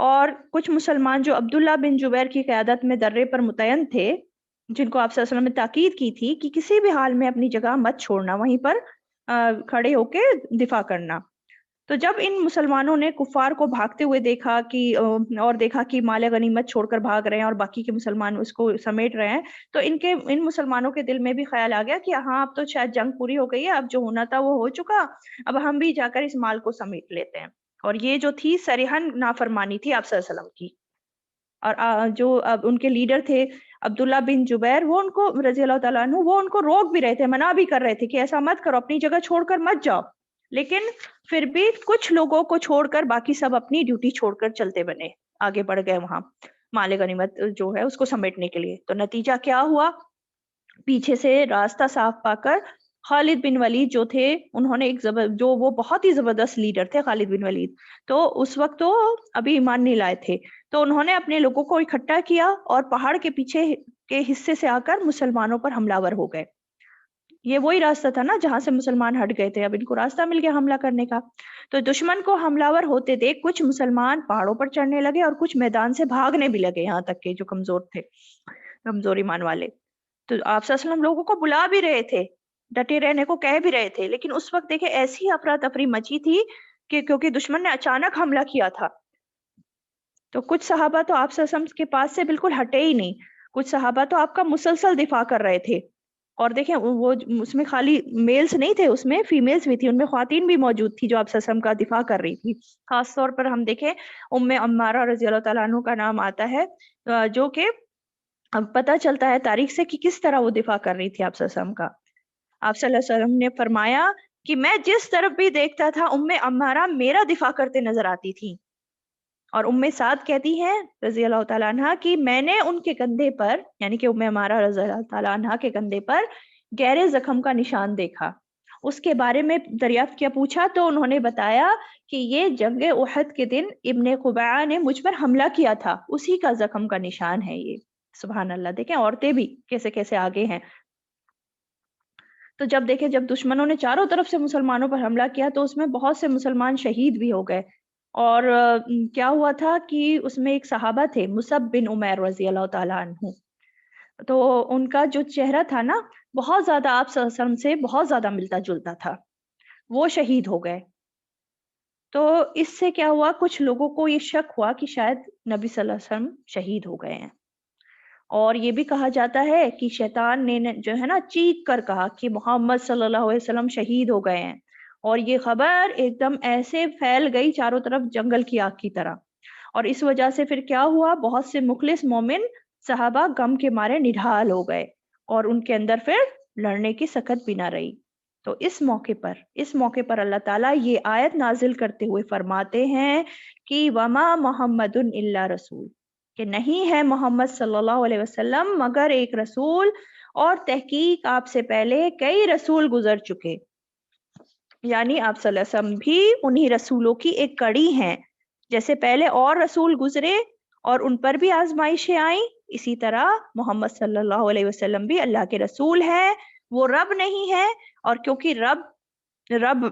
اور کچھ مسلمان جو عبداللہ بن جبیر کی قیادت میں درے پر متعین تھے، جن کو آپ صلی اللہ علیہ وسلم نے تاکید کی تھی کہ کسی بھی حال میں اپنی جگہ مت چھوڑنا، وہیں پر کھڑے ہو کے دفاع کرنا۔ تو جب ان مسلمانوں نے کفار کو بھاگتے ہوئے دیکھا کہ اور دیکھا کہ مال غنیمت چھوڑ کر بھاگ رہے ہیں اور باقی کے مسلمان اس کو سمیٹ رہے ہیں، تو ان مسلمانوں کے دل میں بھی خیال آ گیا کہ ہاں اب تو شاید جنگ پوری ہو گئی ہے، اب جو ہونا تھا وہ ہو چکا، اب ہم بھی جا کر اس مال کو سمیٹ لیتے ہیں۔ اور یہ جو تھی صریحاً نافرمانی تھی آپ صلی اللہ علیہ وسلم کی۔ اور جو اب ان کے لیڈر تھے عبداللہ بن جبیر، وہ ان کو رضی اللہ تعالیٰ عنہ، وہ ان کو روک بھی رہے تھے، منع بھی کر رہے تھے کہ ایسا مت کرو، اپنی جگہ چھوڑ کر مت جاؤ، لیکن پھر بھی کچھ لوگوں کو چھوڑ کر باقی سب اپنی ڈیوٹی چھوڑ کر چلتے بنے، آگے بڑھ گئے وہاں مال غنیمت جو ہے اس کو سمیٹنے کے لیے۔ تو نتیجہ کیا ہوا؟ پیچھے سے راستہ صاف پا کر خالد بن ولید جو تھے، انہوں نے جو وہ بہت ہی زبردست لیڈر تھے خالد بن ولید، تو اس وقت تو ابھی ایمان نہیں لائے تھے، تو انہوں نے اپنے لوگوں کو اکٹھا کیا اور پہاڑ کے پیچھے کے حصے سے آ کر مسلمانوں پر حملہ ور ہو گئے۔ یہ وہی راستہ تھا نا جہاں سے مسلمان ہٹ گئے تھے، اب ان کو راستہ مل گیا حملہ کرنے کا۔ تو دشمن کو حملہ ور ہوتے دیکھ کچھ مسلمان پہاڑوں پر چڑھنے لگے اور کچھ میدان سے بھاگنے بھی لگے، یہاں تک کہ جو کمزور تھے، کمزور ایمان والے۔ تو آپ صلی اللہ علیہ وسلم لوگوں کو بلا بھی رہے تھے، ڈٹے رہنے کو کہہ بھی رہے تھے، لیکن اس وقت دیکھیں ایسی افراتفری مچی تھی کہ کیونکہ دشمن نے اچانک حملہ کیا تھا، تو کچھ صحابہ تو آپ صلی اللہ علیہ وسلم کے پاس سے بالکل ہٹے ہی نہیں، کچھ صحابہ تو آپ کا مسلسل دفاع کر رہے تھے۔ اور دیکھیں وہ اس میں خالی میلز نہیں تھے، اس میں فیمیلز بھی تھی، ان میں خواتین بھی موجود تھی جو آپ صلی اللہ علیہ وسلم کا دفاع کر رہی تھی۔ خاص طور پر ہم دیکھیں ام عمارہ رضی اللہ تعالیٰ عنہ کا نام آتا ہے، جو کہ اب پتہ چلتا ہے تاریخ سے کہ کس طرح وہ دفاع کر رہی تھی آپ صلی اللہ علیہ وسلم کا۔ آپ صلی اللہ علیہ وسلم نے فرمایا کہ میں جس طرف بھی دیکھتا تھا ام عمارہ میرا دفاع کرتے نظر آتی تھی۔ اور ام سعد کہتی ہیں رضی اللہ تعالیٰ عنہ کہ میں نے ان کے کندھے پر، یعنی کہ ام عمارہ رضی اللہ تعالیٰ عنہ کے کندھے پر گہرے زخم کا نشان دیکھا۔ اس کے بارے میں دریافت کیا پوچھا تو انہوں نے بتایا کہ یہ جنگ احد کے دن ابن قبیعہ نے مجھ پر حملہ کیا تھا، اسی کا زخم کا نشان ہے یہ۔ سبحان اللہ، دیکھیں عورتیں بھی کیسے کیسے آگے ہیں۔ تو جب دیکھیں جب دشمنوں نے چاروں طرف سے مسلمانوں پر حملہ کیا تو اس میں بہت سے مسلمان شہید بھی ہو گئے۔ اور کیا ہوا تھا کہ اس میں ایک صحابہ تھے مصعب بن عمیر رضی اللہ تعالیٰ عنہ، تو ان کا جو چہرہ تھا نا بہت زیادہ آپ صلی اللہ علیہ وسلم سے بہت زیادہ ملتا جلتا تھا، وہ شہید ہو گئے۔ تو اس سے کیا ہوا، کچھ لوگوں کو یہ شک ہوا کہ شاید نبی صلی اللہ علیہ وسلم شہید ہو گئے ہیں۔ اور یہ بھی کہا جاتا ہے کہ شیطان نے جو ہے نا چیخ کر کہا کہ محمد صلی اللہ علیہ وسلم شہید ہو گئے ہیں، اور یہ خبر ایک دم ایسے پھیل گئی چاروں طرف جنگل کی آگ کی طرح۔ اور اس وجہ سے پھر کیا ہوا، بہت سے مخلص مومن صحابہ غم کے مارے نڈھال ہو گئے اور ان کے اندر پھر لڑنے کی سخت بھی نہ رہی۔ تو اس موقع پر اللہ تعالیٰ یہ آیت نازل کرتے ہوئے فرماتے ہیں کہ وما محمد الا رسول، کہ نہیں ہے محمد صلی اللہ علیہ وسلم مگر ایک رسول، اور تحقیق آپ سے پہلے کئی رسول گزر چکے، یعنی آپ صلی اللہ علیہ وسلم بھی انہی رسولوں کی ایک کڑی ہیں۔ جیسے پہلے اور رسول گزرے اور ان پر بھی آزمائشیں آئیں، اسی طرح محمد صلی اللہ علیہ وسلم بھی اللہ کے رسول ہے، وہ رب نہیں ہے۔ اور کیونکہ رب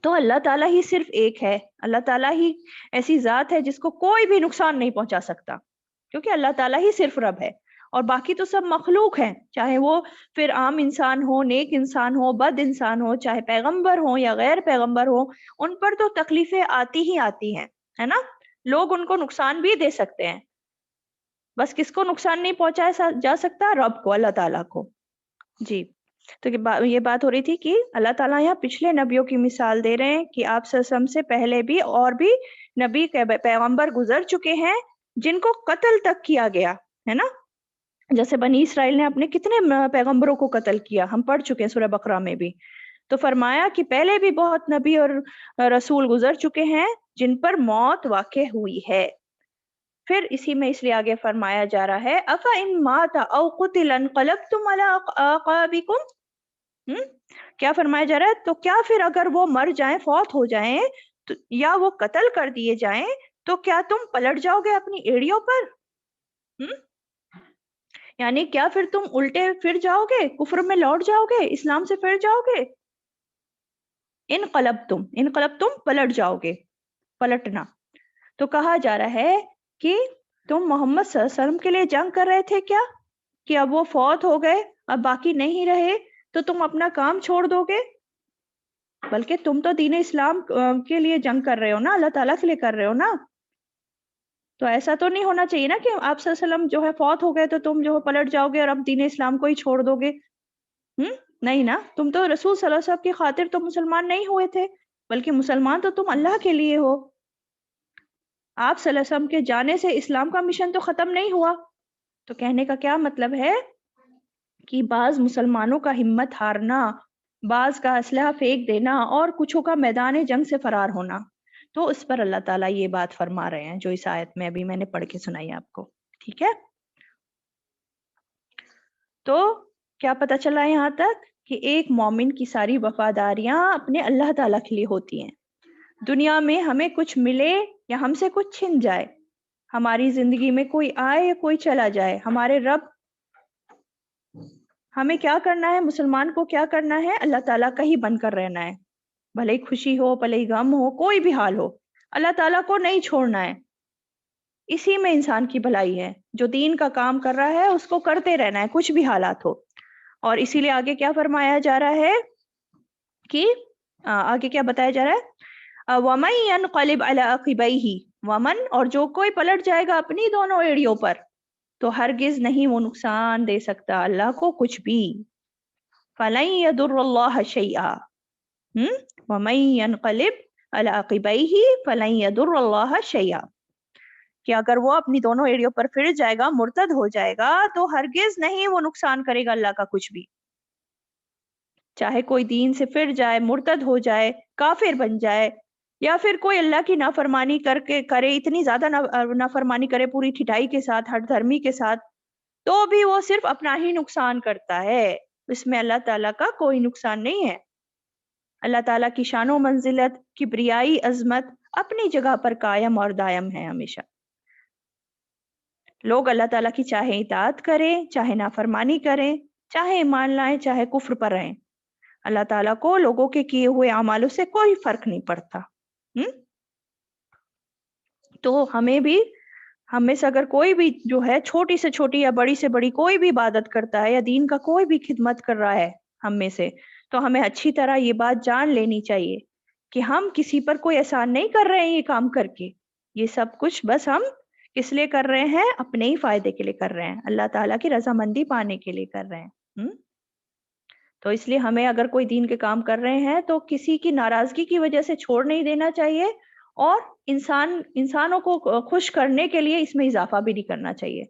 تو اللہ تعالیٰ ہی صرف ایک ہے، اللہ تعالیٰ ہی ایسی ذات ہے جس کو کوئی بھی نقصان نہیں پہنچا سکتا، کیونکہ اللہ تعالیٰ ہی صرف رب ہے، اور باقی تو سب مخلوق ہیں، چاہے وہ پھر عام انسان ہو، نیک انسان ہو، بد انسان ہو، چاہے پیغمبر ہو یا غیر پیغمبر ہو، ان پر تو تکلیفیں آتی ہی آتی ہیں، ہے نا۔ لوگ ان کو نقصان بھی دے سکتے ہیں، بس کس کو نقصان نہیں پہنچایا جا سکتا، رب کو، اللہ تعالیٰ کو۔ جی، تو یہ بات ہو رہی تھی کہ اللہ تعالیٰ یہاں پچھلے نبیوں کی مثال دے رہے ہیں کہ آپ صلی اللہ علیہ وسلم سے پہلے بھی اور بھی نبی پیغمبر گزر چکے ہیں جن کو قتل تک کیا گیا ہے نا۔ جیسے بنی اسرائیل نے اپنے کتنے پیغمبروں کو قتل کیا، ہم پڑھ چکے ہیں سورہ بقرہ میں بھی۔ تو فرمایا کہ پہلے بھی بہت نبی اور رسول گزر چکے ہیں جن پر موت واقع ہوئی ہے۔ پھر اسی میں اس لیے آگے فرمایا جا رہا ہے أَفَإِن مَاتَ أَوْ قُتِلَ انقلبتم عَلَىٰ أَعْقَابِكُمْ، کیا فرمایا جا رہا ہے، تو کیا پھر اگر وہ مر جائیں، فوت ہو جائیں، یا وہ قتل کر دیے جائیں، تو کیا تم پلٹ جاؤ گے اپنی ایڑیوں پر؟ یعنی کیا پھر تم الٹے پھر جاؤ گے، کفر میں لوٹ جاؤ گے، اسلام سے پھر جاؤ گے؟ انقلبتم پلٹ جاؤ گے، پلٹنا۔ تو کہا جا رہا ہے کہ تم محمد صلی اللہ علیہ وسلم کے لیے جنگ کر رہے تھے کیا، کہ اب وہ فوت ہو گئے، اب باقی نہیں رہے تو تم اپنا کام چھوڑ دو گے؟ بلکہ تم تو دین اسلام کے لیے جنگ کر رہے ہو نا، اللہ تعالیٰ کے لیے کر رہے ہو نا. تو ایسا تو نہیں ہونا چاہیے نا کہ آپ صلی اللہ علیہ وسلم جو ہے فوت ہو گئے تو تم جو ہے پلٹ جاؤ گے اور اب دین اسلام کو ہی چھوڑ دو گے. نہیں نا، تم تو رسول صلی اللہ علیہ وسلم کی خاطر تو مسلمان نہیں ہوئے تھے، بلکہ مسلمان تو تم اللہ کے لیے ہو. آپ صلی اللہ علیہ وسلم کے جانے سے اسلام کا مشن تو ختم نہیں ہوا. تو کہنے کا کیا مطلب ہے کہ بعض مسلمانوں کا ہمت ہارنا، بعض کا اسلحہ پھینک دینا اور کچھوں کا میدان جنگ سے فرار ہونا، تو اس پر اللہ تعالیٰ یہ بات فرما رہے ہیں جو اس آیت میں ابھی میں نے پڑھ کے سنائی آپ کو. ٹھیک ہے، تو کیا پتا چلا یہاں تک کہ ایک مومن کی ساری وفاداریاں اپنے اللہ تعالیٰ کے لیے ہوتی ہیں. دنیا میں ہمیں کچھ ملے یا ہم سے کچھ چھن جائے، ہماری زندگی میں کوئی آئے یا کوئی چلا جائے، ہمارے رب ہمیں کیا کرنا ہے، مسلمان کو کیا کرنا ہے، اللہ تعالیٰ کا ہی بن کر رہنا ہے. بھلے ہی خوشی ہو، بھلے ہی غم ہو، کوئی بھی حال ہو، اللہ تعالیٰ کو نہیں چھوڑنا ہے. اسی میں انسان کی بھلائی ہے. جو دین کا کام کر رہا ہے اس کو کرتے رہنا ہے کچھ بھی حالات ہو. اور اسی لیے آگے کیا فرمایا جا رہا ہے کہ آگے کیا بتایا جا رہا ہے، وَمَن يَنْقَلِبْ عَلَىٰ عَقِبَيْهِ، ومن اور جو کوئی پلٹ جائے گا اپنی دونوں ایڑیوں پر، تو ہرگز نہیں وہ نقصان دے سکتا اللہ کو کچھ بھی. فَلَن يَضُرَّ اللَّهَ شَيْئًا، وَمَن يَنْقَلِبْ عَلَىٰ عَقِبَيْهِ فَلَن يَضُرَّ اللَّهَ شَيْئًا، کہ اگر وہ اپنی دونوں ایڑیوں پر پھر جائے گا، مرتد ہو جائے گا، تو ہرگز نہیں وہ نقصان کرے گا اللہ کا کچھ بھی. چاہے کوئی دین سے پھر جائے، مرتد ہو جائے، کافر بن جائے، یا پھر کوئی اللہ کی نافرمانی کرے، اتنی زیادہ نافرمانی کرے پوری ٹھٹائی کے ساتھ، ہر دھرمی کے ساتھ، تو بھی وہ صرف اپنا ہی نقصان کرتا ہے. اس میں اللہ تعالیٰ کا کوئی نقصان نہیں ہے. اللہ تعالیٰ کی شان و منزلت، کبریائی، عظمت اپنی جگہ پر قائم اور دائم ہے ہمیشہ. لوگ اللہ تعالیٰ کی چاہے اطاعت کریں، چاہے نافرمانی کریں، چاہے ایمان لائیں، چاہے کفر پر رہیں، اللہ تعالیٰ کو لوگوں کے کیے ہوئے اعمالوں سے کوئی فرق نہیں پڑتا. تو ہم میں سے اگر کوئی بھی جو ہے چھوٹی سے چھوٹی یا بڑی سے بڑی کوئی بھی عبادت کرتا ہے یا دین کا کوئی بھی خدمت کر رہا ہے ہم میں سے، تو ہمیں اچھی طرح یہ بات جان لینی چاہیے کہ ہم کسی پر کوئی احسان نہیں کر رہے ہیں یہ کام کر کے. یہ سب کچھ بس ہم کس لیے کر رہے ہیں؟ اپنے ہی فائدے کے لیے کر رہے ہیں، اللہ تعالیٰ کی رضامندی پانے کے لیے کر رہے ہیں. تو اس لیے ہمیں اگر کوئی دین کے کام کر رہے ہیں تو کسی کی ناراضگی کی وجہ سے چھوڑ نہیں دینا چاہیے، اور انسانوں کو خوش کرنے کے لیے اس میں اضافہ بھی نہیں کرنا چاہیے.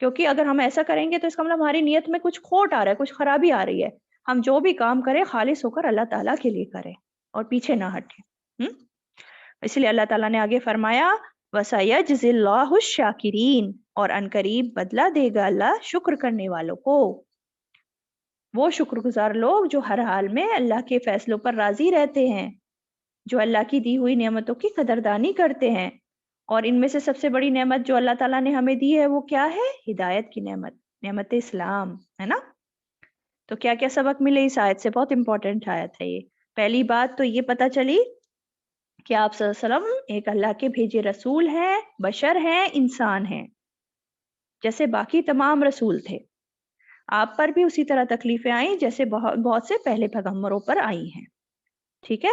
کیونکہ اگر ہم ایسا کریں گے تو اس کا مطلب ہماری نیت میں کچھ کھوٹ آ رہا ہے، کچھ خرابی آ رہی ہے. ہم جو بھی کام کریں خالص ہو کر اللہ تعالیٰ کے لیے کریں اور پیچھے نہ ہٹیں. اس لیے اللہ تعالیٰ نے آگے فرمایا وَسَيَجْزِي اللَّهُ الشَّاكِرِينَ، اور عنقریب بدلہ دے گا اللہ شکر کرنے والوں کو. وہ شکر گزار لوگ جو ہر حال میں اللہ کے فیصلوں پر راضی رہتے ہیں، جو اللہ کی دی ہوئی نعمتوں کی قدردانی کرتے ہیں. اور ان میں سے سب سے بڑی نعمت جو اللہ تعالیٰ نے ہمیں دی ہے وہ کیا ہے؟ ہدایت کی نعمت، نعمت اسلام ہے نا. تو کیا کیا سبق ملے اس آیت سے؟ بہت امپورٹنٹ آیت ہے یہ. پہلی بات تو یہ پتہ چلی کہ آپ صلی اللہ علیہ وسلم ایک اللہ کے بھیجے رسول ہیں، بشر ہیں، انسان ہیں، جیسے باقی تمام رسول تھے. آپ پر بھی اسی طرح تکلیفیں آئیں جیسے بہت سے پہلے پیغمبروں پر آئی ہیں. ٹھیک ہے.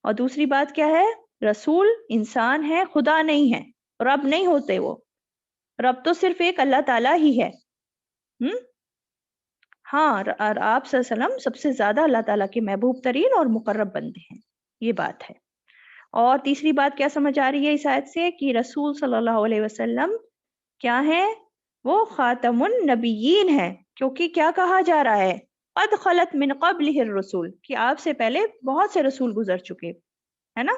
اور دوسری بات کیا ہے؟ رسول انسان ہے، خدا نہیں ہے، رب نہیں ہوتے. وہ رب تو صرف ایک اللہ تعالیٰ ہی ہے. ہاں، اور آپ صلی اللہ علیہ وسلم سب سے زیادہ اللہ تعالیٰ کے محبوب ترین اور مقرب بندے ہیں. یہ بات ہے. اور تیسری بات کیا سمجھ آ رہی ہے اس آیت سے؟ کہ رسول صلی اللہ علیہ وسلم کیا ہیں؟ وہ خاتم النبیین ہیں. کیونکہ کیا کہا جا رہا ہے؟ قد خلت من قبلہ الرسول، کہ آپ سے پہلے بہت سے رسول گزر چکے ہے نا.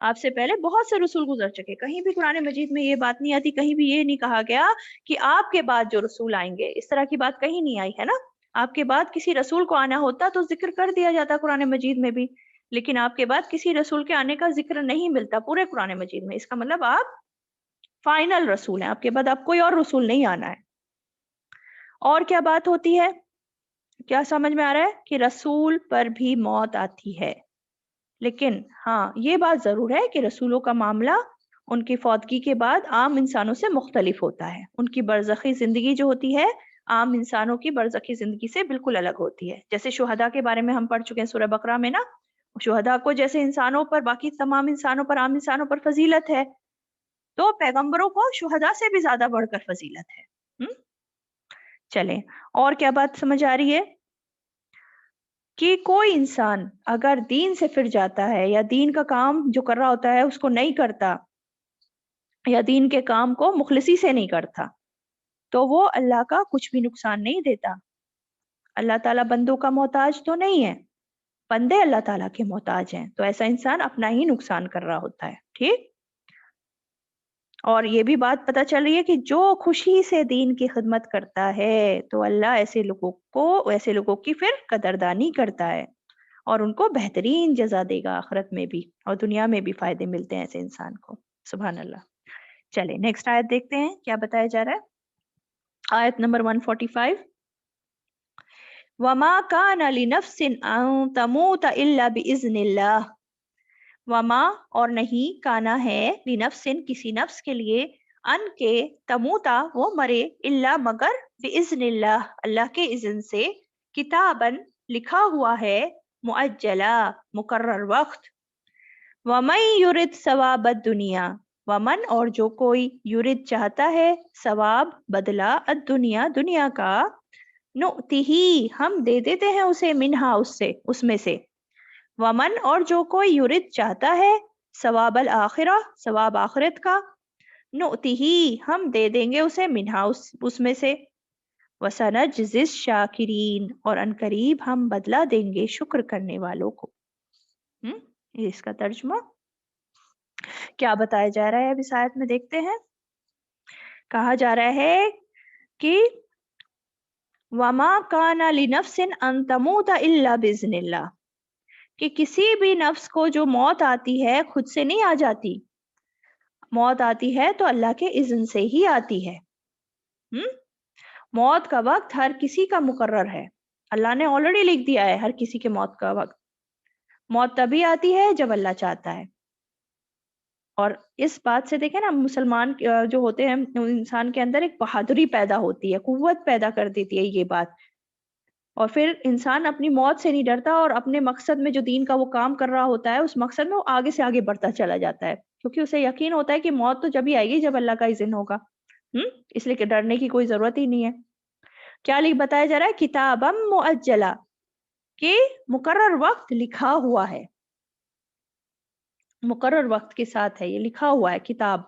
آپ سے پہلے بہت سے رسول گزر چکے. کہیں بھی قرآن مجید میں یہ بات نہیں آتی، کہیں بھی یہ نہیں کہا گیا کہ آپ کے بعد جو رسول آئیں گے، اس طرح کی بات کہیں نہیں آئی ہے نا. آپ کے بعد کسی رسول کو آنا ہوتا تو ذکر کر دیا جاتا قرآن مجید میں بھی، لیکن آپ کے بعد کسی رسول کے آنے کا ذکر نہیں ملتا پورے قرآن مجید میں. اس کا مطلب آپ فائنل رسول ہیں، آپ کے بعد آپ کوئی اور رسول نہیں آنا ہے. اور کیا بات ہوتی ہے؟ کیا سمجھ میں آ رہا ہے؟ کہ رسول پر بھی موت آتی ہے. لیکن ہاں یہ بات ضرور ہے کہ رسولوں کا معاملہ ان کی فوتگی کے بعد عام انسانوں سے مختلف ہوتا ہے. ان کی برزخی زندگی جو ہوتی ہے عام انسانوں کی برزخی زندگی سے بالکل الگ ہوتی ہے. جیسے شہداء کے بارے میں ہم پڑھ چکے ہیں سورہ بقرہ میں نا، شہداء کو جیسے انسانوں پر، باقی تمام انسانوں پر، عام انسانوں پر فضیلت ہے، تو پیغمبروں کو شہداء سے بھی زیادہ بڑھ کر فضیلت ہے. چلیں اور کیا بات سمجھ آ رہی ہے کہ کوئی انسان اگر دین سے پھر جاتا ہے یا دین کا کام جو کر رہا ہوتا ہے اس کو نہیں کرتا یا دین کے کام کو مخلصی سے نہیں کرتا تو وہ اللہ کا کچھ بھی نقصان نہیں دیتا. اللہ تعالیٰ بندوں کا محتاج تو نہیں ہے، بندے اللہ تعالیٰ کے محتاج ہیں، تو ایسا انسان اپنا ہی نقصان کر رہا ہوتا ہے. ٹھیک. اور یہ بھی بات پتہ چل رہی ہے کہ جو خوشی سے دین کی خدمت کرتا ہے تو اللہ ایسے لوگوں کی پھر قدردانی کرتا ہے اور ان کو بہترین جزا دے گا آخرت میں بھی، اور دنیا میں بھی فائدے ملتے ہیں ایسے انسان کو. سبحان اللہ. چلے نیکسٹ آیت دیکھتے ہیں کیا بتایا جا رہا ہے. آیت نمبر 145. وَمَا كَانَ لِنَفْسٍ أَن تَمُوتَ إِلَّا بِإِذْنِ اللَّهِ. وما اور نہیں، کانا ہے، لنفسن کسی نفس کے لیے، ان کے، تموتا وہ مرے، الا مگر، باذن اللہ اللہ کے اذن سے، کتابن لکھا ہوا ہے، مؤجلا مقرر وقت. ومن یرد ثواب الدنیا، ومن اور جو کوئی، یرد چاہتا ہے، ثواب بدلہ، الدنیا دنیا کا، نؤتیہ ہم دے دیتے ہیں اسے، منہا اس میں سے. ومن اور جو کوئی یرد چاہتا ہے، ثواب الآخرہ ثواب آخرت کا، نؤتیہ ہم دے دیں گے اسے، منہا اس میں سے. وسنجزی الشاکرین اور عنقریب ہم بدلہ دیں گے شکر کرنے والوں کو. یہ اس کا ترجمہ. کیا بتایا جا رہا ہے اب اس آیت میں دیکھتے ہیں. کہا جا رہا ہے کہ وما کان لنفس ان تموت الا باذن اللہ، کہ کسی بھی نفس کو جو موت آتی ہے خود سے نہیں آ جاتی، موت آتی ہے تو اللہ کے اذن سے ہی آتی ہے. موت کا وقت ہر کسی کا مقرر ہے، اللہ نے آلریڈی لکھ دیا ہے ہر کسی کے موت کا وقت. موت تبھی آتی ہے جب اللہ چاہتا ہے. اور اس بات سے دیکھیں نا، مسلمان جو ہوتے ہیں انسان کے اندر ایک بہادری پیدا ہوتی ہے، قوت پیدا کر دیتی ہے یہ بات، اور پھر انسان اپنی موت سے نہیں ڈرتا اور اپنے مقصد میں جو دین کا وہ کام کر رہا ہوتا ہے اس مقصد میں وہ آگے سے آگے بڑھتا چلا جاتا ہے، کیونکہ اسے یقین ہوتا ہے کہ موت تو جب ہی آئے گی جب اللہ کا اذن ہوگا. اس لیے کہ ڈرنے کی کوئی ضرورت ہی نہیں ہے. کیا بتایا جا رہا ہے؟ کتابم مؤجلا، کہ مقرر وقت لکھا ہوا ہے، مقرر وقت کے ساتھ ہے، یہ لکھا ہوا ہے. کتاب،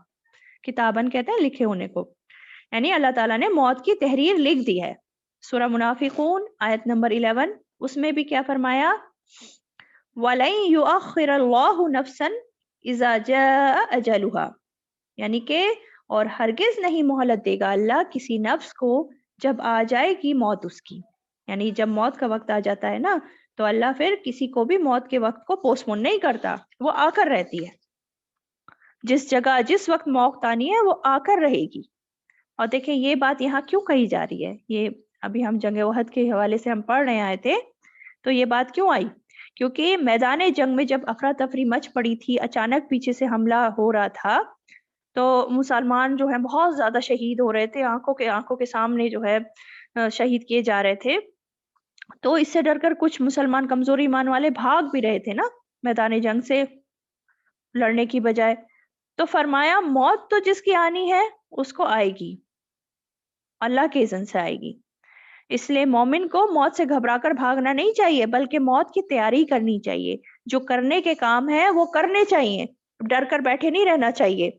کتابن کہتے ہیں لکھے ہونے کو، یعنی اللہ تعالیٰ نے موت کی تحریر لکھ دی ہے. سورہ منافقون آیت نمبر 11 اس میں بھی کیا فرمایا؟ وَلَن يُؤَخِّرَ اللَّهُ نَفْسًا إِذَا جَاءَ أَجَلُهَا، یعنی کہ اور ہرگز نہیں مہلت دے گا اللہ کسی نفس کو جب آ جائے گی موت اس کی. یعنی جب موت کا وقت آ جاتا ہے نا تو اللہ پھر کسی کو بھی موت کے وقت کو پوسٹ پون نہیں کرتا، وہ آ کر رہتی ہے. جس جگہ جس وقت موت آنی ہے وہ آ کر رہے گی. اور دیکھیں یہ بات یہاں کیوں کہی جا رہی ہے، یہ ابھی ہم جنگ احد کے حوالے سے ہم پڑھ رہے آئے تھے، تو یہ بات کیوں آئی؟ کیونکہ میدان جنگ میں جب افراتفری مچ پڑی تھی، اچانک پیچھے سے حملہ ہو رہا تھا، تو مسلمان جو ہیں بہت زیادہ شہید ہو رہے تھے، آنکھوں کے سامنے جو ہے شہید کیے جا رہے تھے. تو اس سے ڈر کر کچھ مسلمان کمزور ایمان والے بھاگ بھی رہے تھے نا میدان جنگ سے لڑنے کی بجائے. تو فرمایا موت تو جس کی آنی ہے اس کو آئے گی، اللہ کے اذن سے آئے گی. اس لیے مومن کو موت سے گھبرا کر بھاگنا نہیں چاہیے، بلکہ موت کی تیاری کرنی چاہیے. جو کرنے کے کام ہے وہ کرنے چاہیے، ڈر کر بیٹھے نہیں رہنا چاہیے.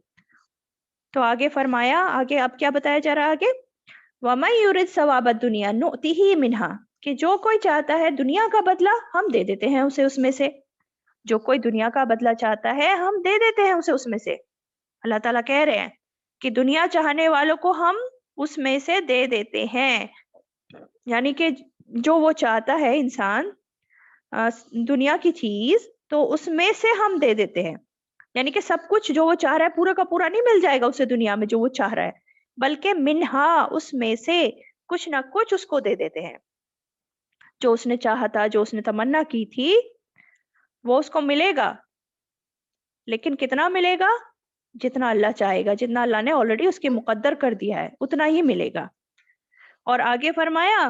تو آگے فرمایا، آگے اب کیا بتایا جا رہا ہے آگے؟ وَمَن يُرِدْ ثَوَابَ الدُّنْيَا نُؤْتِهِ مِنْهَا، کہ جو کوئی چاہتا ہے دنیا کا بدلہ ہم دے دیتے ہیں اسے اس میں سے. جو کوئی دنیا کا بدلہ چاہتا ہے ہم دے دیتے ہیں اسے اس میں سے. اللہ تعالیٰ کہہ رہے ہیں کہ دنیا چاہنے والوں کو ہم اس میں سے دے دیتے ہیں، یعنی کہ جو وہ چاہتا ہے انسان دنیا کی چیز تو اس میں سے ہم دے دیتے ہیں. یعنی کہ سب کچھ جو وہ چاہ رہا ہے پورا کا پورا نہیں مل جائے گا اسے دنیا میں جو وہ چاہ رہا ہے، بلکہ منہا اس میں سے کچھ نہ کچھ اس کو دے دیتے ہیں. جو اس نے چاہا تھا، جو اس نے تمنا کی تھی وہ اس کو ملے گا، لیکن کتنا ملے گا؟ جتنا اللہ چاہے گا، جتنا اللہ نے آلریڈی اس کے مقدر کر دیا ہے اتنا ہی ملے گا۔ اور آگے فرمایا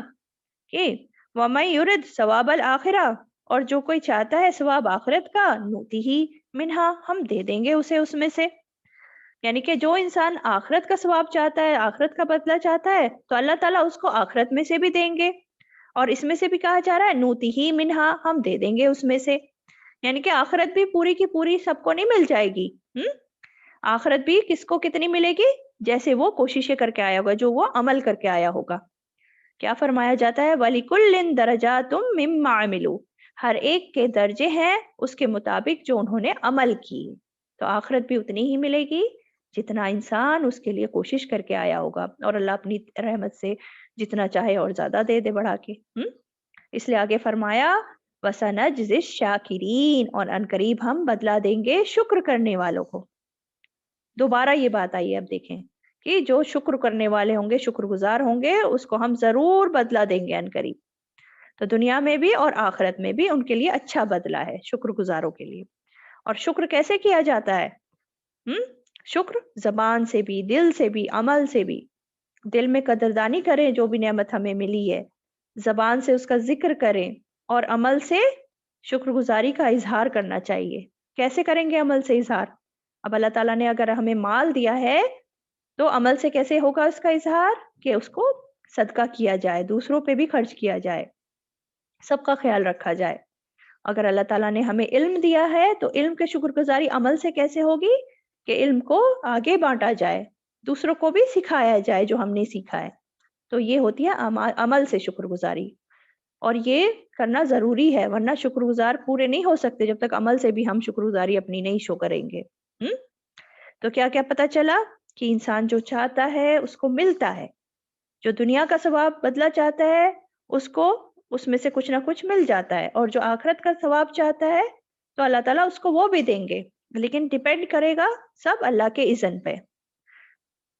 کہ وَمَن يُرِدْ ثواب الآخرہ، اور جو کوئی چاہتا ہے ثواب آخرت کا، نوتی ہی منہا، ہم دے دیں گے اسے اس میں سے۔ یعنی کہ جو انسان آخرت کا ثواب چاہتا ہے، آخرت کا بدلہ چاہتا ہے، تو اللہ تعالیٰ اس کو آخرت میں سے بھی دیں گے، اور اس میں سے بھی کہا جا رہا ہے نوتی ہی منہا، ہم دے دیں گے اس میں سے۔ یعنی کہ آخرت بھی پوری کی پوری سب کو نہیں مل جائے گی۔ آخرت بھی کس کو کتنی ملے گی؟ جیسے وہ کوششیں کر کے آیا ہوگا، جو وہ عمل کر کے آیا ہوگا۔ کیا فرمایا جاتا ہے؟ وَلِكُلٍّ دَرَجَاتٌ مِّمَّا عَمِلُوا، ہر ایک کے درجے ہیں اس کے مطابق جو انہوں نے عمل کی۔ تو آخرت بھی اتنی ہی ملے گی جتنا انسان اس کے لیے کوشش کر کے آیا ہوگا، اور اللہ اپنی رحمت سے جتنا چاہے اور زیادہ دے دے بڑھا کے۔ اس لیے آگے فرمایا وَسَنَجْزِي الشَّاكِرِينَ، اور ان قریب ہم بدلا دیں گے شکر کرنے والوں کو۔ دوبارہ یہ بات آئی ہے، اب دیکھیں کہ جو شکر کرنے والے ہوں گے، شکر گزار ہوں گے، اس کو ہم ضرور بدلا دیں گے ان قریب۔ تو دنیا میں بھی اور آخرت میں بھی ان کے لیے اچھا بدلہ ہے شکر گزاروں کے لیے۔ اور شکر کیسے کیا جاتا ہے؟ شکر زبان سے بھی، دل سے بھی، عمل سے بھی۔ دل میں قدردانی کریں جو بھی نعمت ہمیں ملی ہے، زبان سے اس کا ذکر کریں، اور عمل سے شکر گزاری کا اظہار کرنا چاہیے۔ کیسے کریں گے عمل سے اظہار؟ اب اللہ تعالیٰ نے اگر ہمیں مال دیا ہے تو عمل سے کیسے ہوگا اس کا اظہار؟ کہ اس کو صدقہ کیا جائے، دوسروں پہ بھی خرچ کیا جائے، سب کا خیال رکھا جائے۔ اگر اللہ تعالیٰ نے ہمیں علم دیا ہے تو علم کے شکر گزاری عمل سے کیسے ہوگی؟ کہ علم کو آگے بانٹا جائے، دوسروں کو بھی سکھایا جائے جو ہم نے سیکھا ہے۔ تو یہ ہوتی ہے عمل سے شکر گزاری، اور یہ کرنا ضروری ہے، ورنہ شکر گزار پورے نہیں ہو سکتے جب تک عمل سے بھی ہم شکر گزاری اپنی نہیں شو کریں گے۔ تو کیا کیا پتا چلا؟ کہ انسان جو چاہتا ہے اس کو ملتا ہے، جو دنیا کا ثواب بدلہ چاہتا ہے اس کو اس میں سے کچھ نہ کچھ مل جاتا ہے، اور جو آخرت کا ثواب چاہتا ہے تو اللہ تعالیٰ اس کو وہ بھی دیں گے، لیکن ڈیپینڈ کرے گا سب اللہ کے اذن پہ۔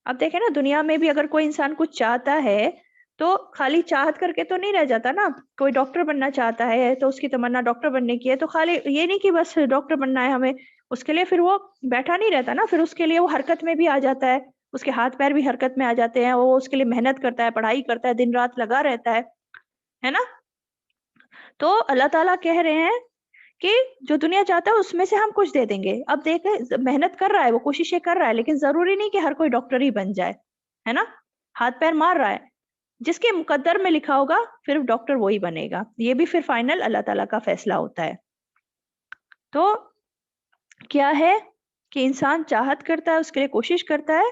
اب دیکھیں نا، دنیا میں بھی اگر کوئی انسان کچھ چاہتا ہے تو خالی چاہت کر کے تو نہیں رہ جاتا نا۔ کوئی ڈاکٹر بننا چاہتا ہے تو اس کی تمنا ڈاکٹر بننے کی ہے، تو خالی یہ نہیں کہ بس ڈاکٹر بننا ہے ہمیں، اس کے لیے پھر وہ بیٹھا نہیں رہتا نا، پھر اس کے لیے وہ حرکت میں بھی آ جاتا ہے، اس کے ہاتھ پیر بھی حرکت میں آ جاتے ہیں، وہ اس کے لیے محنت کرتا ہے، پڑھائی کرتا ہے، دن رات لگا رہتا ہے نا۔ تو اللہ تعالیٰ کہہ رہے ہیں کہ جو دنیا چاہتا ہے اس میں سے ہم کچھ دے دیں گے۔ اب دیکھیں، محنت کر رہا ہے، وہ کوششیں کر رہا ہے، لیکن ضروری نہیں کہ ہر کوئی ڈاکٹر ہی بن جائے، ہے نا، ہاتھ پیر مار رہا ہے، جس کے مقدر میں لکھا ہوگا پھر ڈاکٹر وہی بنے گا، یہ بھی پھر فائنل اللہ تعالیٰ کا فیصلہ ہوتا ہے۔ تو کیا ہے کہ انسان چاہت کرتا ہے، اس کے لیے کوشش کرتا ہے،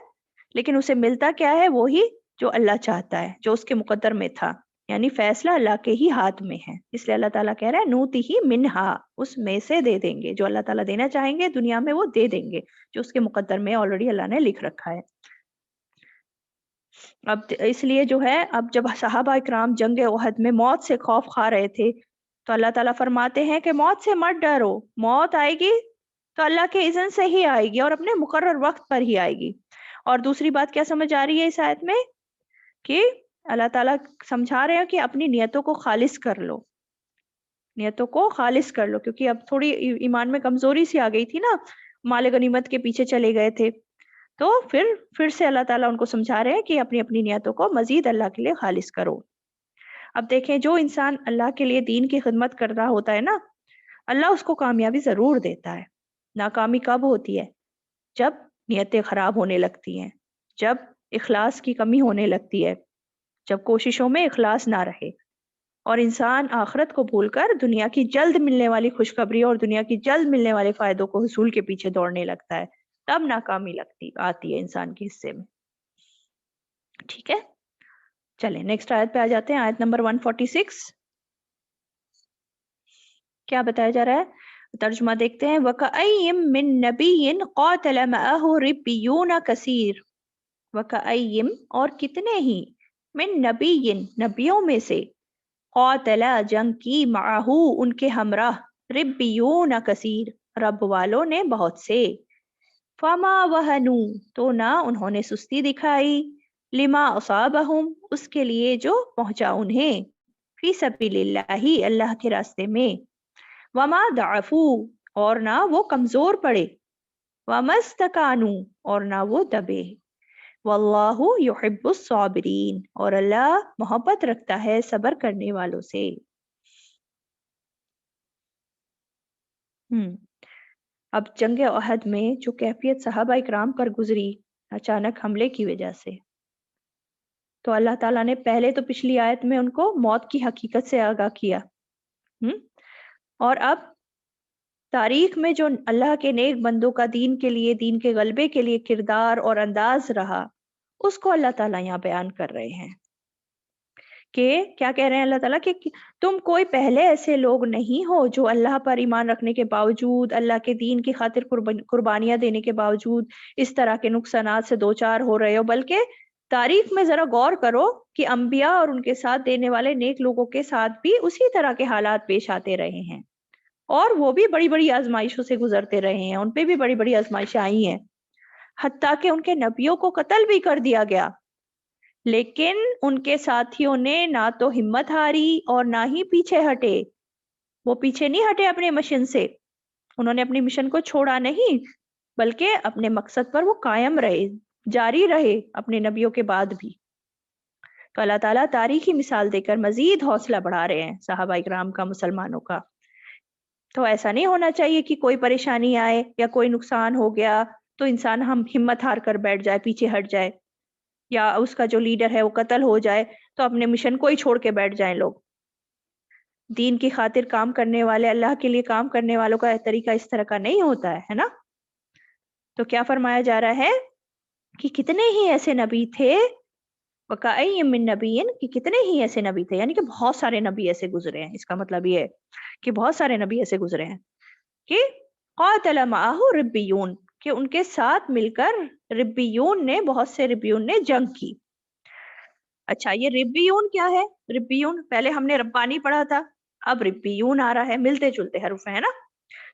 لیکن اسے ملتا کیا ہے؟ وہی جو اللہ چاہتا ہے، جو اس کے مقدر میں تھا، یعنی فیصلہ اللہ کے ہی ہاتھ میں ہے۔ اس لیے اللہ تعالیٰ کہہ رہا ہے نوتی ہی منہا، اس میں سے دے دیں گے، جو اللہ تعالیٰ دینا چاہیں گے دنیا میں وہ دے دیں گے، جو اس کے مقدر میں آلریڈی اللہ نے لکھ رکھا ہے۔ اب اس لیے جو ہے، اب جب صحابہ اکرام جنگ احد میں موت سے خوف کھا رہے تھے تو اللہ تعالیٰ فرماتے ہیں کہ موت سے مت ڈرو، موت آئے گی تو اللہ کے اذن سے ہی آئے گی، اور اپنے مقرر وقت پر ہی آئے گی۔ اور دوسری بات کیا سمجھ آ رہی ہے اس آیت میں؟ کہ اللہ تعالیٰ سمجھا رہے ہیں کہ اپنی نیتوں کو خالص کر لو، نیتوں کو خالص کر لو، کیونکہ اب تھوڑی ایمان میں کمزوری سی آ گئی تھی نا، مال غنیمت کے پیچھے چلے گئے تھے، تو پھر سے اللہ تعالیٰ ان کو سمجھا رہے ہیں کہ اپنی اپنی نیتوں کو مزید اللہ کے لیے خالص کرو۔ اب دیکھیں، جو انسان اللہ کے لیے دین کی خدمت کر رہا ہوتا ہے نا، اللہ اس کو کامیابی ضرور دیتا ہے۔ ناکامی کب ہوتی ہے؟ جب نیتیں خراب ہونے لگتی ہیں، جب اخلاص کی کمی ہونے لگتی ہے، جب کوششوں میں اخلاص نہ رہے، اور انسان آخرت کو بھول کر دنیا کی جلد ملنے والی خوشخبری اور دنیا کی جلد ملنے والے فائدوں کو حصول کے پیچھے دوڑنے لگتا ہے، تب ناکامی آتی ہے انسان کے حصے میں۔ ٹھیک ہے، چلیں نیکسٹ آیت پہ آ جاتے ہیں، آیت نمبر 146۔ کیا بتایا جا رہا ہے؟ ترجمہ دیکھتے ہیں۔ وَكَأَيِّن مِّن نَبِيٍّ قَاتَلَ مَعَهُ رِبِّيُّونَ كَثِيرٌ، وَكَأَيِّن اور کتنے ہی، من نبیٍ نبیوں میں سے، قاتل جنگ کی، معہو ان کے ہمراہ، ربیون کثیر رب والوں نے بہت سے، فما وہنوا تو نہ انہوں نے سستی دکھائی، لما اصابہم اس کے لیے جو پہنچا انہیں، فی سبیل اللہ اللہ کے راستے میں، وما ضعفو اور نہ وہ کمزور پڑے، ومستکانو اور نہ وہ دبے، واللہ یحب الصابرین اور اللہ محبت رکھتا ہے صبر کرنے والوں سے۔ اب جنگ احد میں جو کیفیت صحابہ اکرام پر گزری اچانک حملے کی وجہ سے، تو اللہ تعالیٰ نے پہلے تو پچھلی آیت میں ان کو موت کی حقیقت سے آگاہ کیا، اور اب تاریخ میں جو اللہ کے نیک بندوں کا دین کے لیے، دین کے غلبے کے لیے کردار اور انداز رہا، اس کو اللہ تعالیٰ یہاں بیان کر رہے ہیں کہ کیا کہہ رہے ہیں اللہ تعالیٰ کہ تم کوئی پہلے ایسے لوگ نہیں ہو جو اللہ پر ایمان رکھنے کے باوجود، اللہ کے دین کی خاطر قربانیاں دینے کے باوجود اس طرح کے نقصانات سے دوچار ہو رہے ہو، بلکہ تاریخ میں ذرا غور کرو کہ انبیاء اور ان کے ساتھ دینے والے نیک لوگوں کے ساتھ بھی اسی طرح کے حالات پیش آتے رہے ہیں، اور وہ بھی بڑی بڑی آزمائشوں سے گزرتے رہے ہیں، ان پہ بھی بڑی بڑی آزمائشیں آئی ہیں، حتیٰ کہ ان کے نبیوں کو قتل بھی کر دیا گیا، لیکن ان کے ساتھیوں نے نہ تو ہمت ہاری اور نہ ہی پیچھے ہٹے۔ وہ پیچھے نہیں ہٹے اپنے مشن سے، انہوں نے اپنی مشن کو چھوڑا نہیں، بلکہ اپنے مقصد پر وہ قائم رہے، جاری رہے اپنے نبیوں کے بعد بھی۔ تو اللہ تعالیٰ تاریخی مثال دے کر مزید حوصلہ بڑھا رہے ہیں صحابہ اکرام کا، مسلمانوں کا۔ تو ایسا نہیں ہونا چاہیے کہ کوئی پریشانی آئے یا کوئی نقصان ہو گیا تو انسان ہم ہمت ہار کر بیٹھ جائے، پیچھے ہٹ جائے، یا اس کا جو لیڈر ہے وہ قتل ہو جائے تو اپنے مشن کو ہی چھوڑ کے بیٹھ جائیں لوگ۔ دین کی خاطر کام کرنے والے، اللہ کے لیے کام کرنے والوں کا طریقہ اس طرح کا نہیں ہوتا ہے نا۔ تو کیا فرمایا جا رہا ہے کہ کتنے ہی ایسے نبی تھے، وَكَأَيٍّ مِّن نَبِيٍّ کہ کتنے ہی ایسے نبی تھے، یعنی کہ بہت سارے نبی ایسے گزرے ہیں، اس کا مطلب یہ ہے کہ بہت سارے نبی ایسے گزرے ہیں کہ قاتل معه ربیون کہ ان کے ساتھ مل کر ربیون نے، بہت سے ربیون نے جنگ کی۔ اچھا، یہ ربیون کیا ہے؟ ربیون پہلے ہم نے ربانی پڑھا تھا، اب ربیون آ رہا ہے، ملتے جلتے حروف ہیں نا۔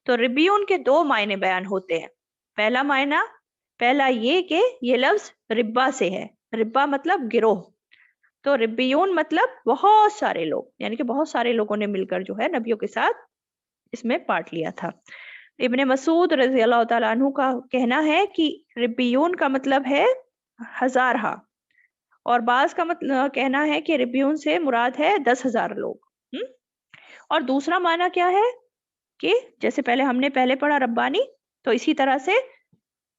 تو ربیون کے دو معنی بیان ہوتے ہیں۔ پہلا معنی، پہلا یہ کہ یہ لفظ ربا سے ہے، ربا مطلب گروہ، تو ربیون مطلب بہت سارے لوگ، یعنی کہ بہت سارے لوگوں نے مل کر جو ہے نبیوں کے ساتھ اس میں پارٹ لیا تھا۔ ابن مسعود رضی اللہ تعالیٰ عنہ کا کہنا ہے کہ ربیون کا مطلب ہے ہزارہ، اور بعض کا مطلب کہنا ہے کہ ربیون سے مراد ہے 10,000 لوگ۔ اور دوسرا معنی کیا ہے کہ جیسے پہلے ہم نے پہلے پڑھا ربانی، تو اسی طرح سے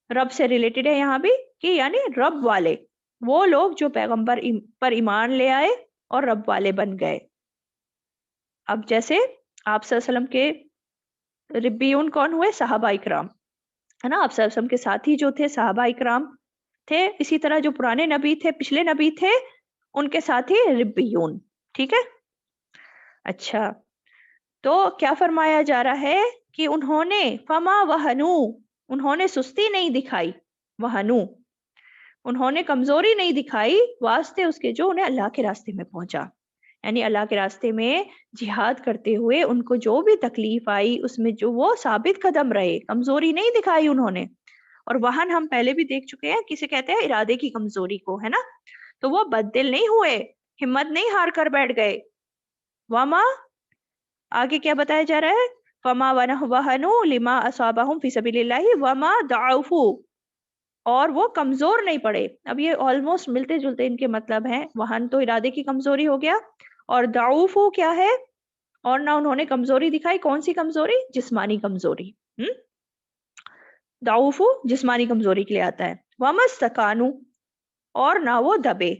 رب سے ریلیٹڈ ہے یہاں بھی کہ یعنی رب والے، وہ لوگ جو پیغمبر پر ایمان لے آئے اور رب والے بن گئے۔ اب جیسے آپ صلی اللہ علیہ وسلم کے ربیون کون ہوئے؟ صحابہ اکرام، ہے نا۔ آپ صلی اللہ علیہ وسلم کے ساتھی جو تھے صحابہ اکرام تھے، اسی طرح جو پرانے نبی تھے، پچھلے نبی تھے، ان کے ساتھی ربیون، ٹھیک ہے۔ اچھا، تو کیا فرمایا جا رہا ہے کہ انہوں نے فما وہنو، انہوں نے سستی نہیں دکھائی، وہنو انہوں نے کمزوری نہیں دکھائی، واسطے اس کے جو انہیں اللہ کے راستے میں پہنچا، یعنی اللہ کے راستے میں جہاد کرتے ہوئے ان کو جو بھی تکلیف آئی اس میں جو وہ ثابت قدم رہے، کمزوری نہیں دکھائی انہوں نے۔ اور وہن ہم پہلے بھی دیکھ چکے ہیں، کسے کہتے ہیں؟ ارادے کی کمزوری کو، ہے نا۔ تو وہ بددل نہیں ہوئے، ہمت نہیں ہار کر بیٹھ گئے۔ وما آگے کیا بتایا جا رہا ہے؟ فما وہنوا لما اصابہم فی سبیل اللہ وما ضعفوا اور وہ کمزور نہیں پڑے۔ اب یہ آلموسٹ ملتے جلتے ان کے مطلب ہیں، وہن تو ارادے کی کمزوری ہو گیا، اور ضعفوا کیا ہے؟ اور نہ انہوں نے کمزوری دکھائی، کون سی کمزوری؟ جسمانی کمزوری۔ ضعفوا جسمانی کمزوری کے لیے آتا ہے۔ وما استکانوا اور نہ وہ دبے۔